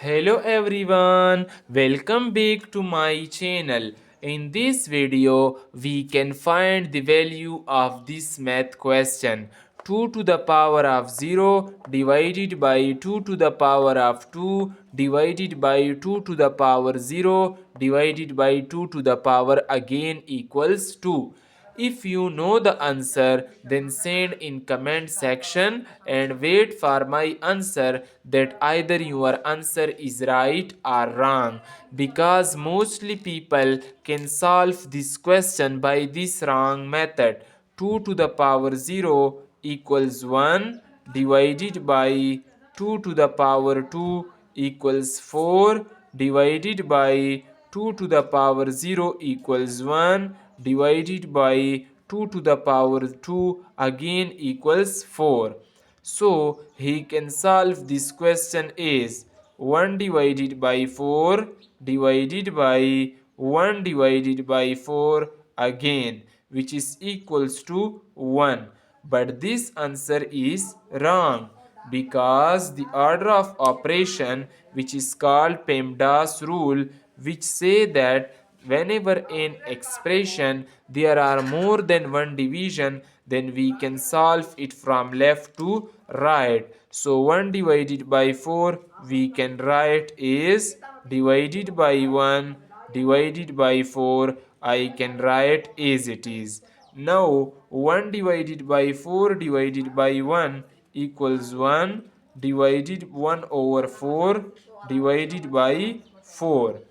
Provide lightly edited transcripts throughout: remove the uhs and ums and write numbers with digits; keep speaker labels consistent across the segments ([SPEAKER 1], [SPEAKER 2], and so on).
[SPEAKER 1] Hello everyone, welcome back to my channel. In this video, we can find the value of this math question. 2 to the power of 0 divided by 2 to the power of 2 divided by 2 to the power 0 divided by 2 to the power again equals 2. If you know the answer, then send in comment section and wait for my answer that either your answer is right or wrong, because mostly people can solve this question by this wrong method. 2 to the power 0 equals 1 divided by 2 to the power 2 equals 4 divided by 2 to the power 0 equals 1 divided by 2 to the power 2 again equals 4. So he can solve this question is 1 divided by 4 divided by 1 divided by 4 again, which is equals to 1. But this answer is wrong, because the order of operation, which is called PEMDAS rule, which say that whenever in expression there are more than one division, then we can solve it from left to right. So 1 divided by 4 we can write is divided by 1 divided by 4, I can write as it is. Now 1 divided by 4 divided by 1 equals 1 divided 1 over 4 divided by 4.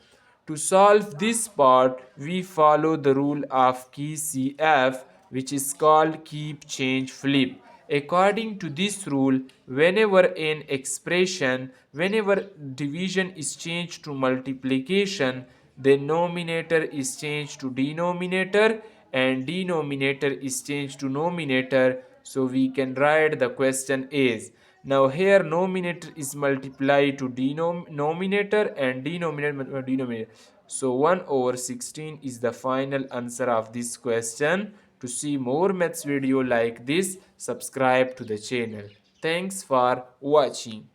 [SPEAKER 1] To solve this part, we follow the rule of key CF, which is called keep change flip. According to this rule, whenever an expression, whenever division is changed to multiplication, the numerator is changed to denominator and denominator is changed to numerator. So we can write the question as, now here numerator is multiplied to denominator and denominator. So 1 over 16 is the final answer of this question. To see more maths video like this, subscribe to the channel. Thanks for watching.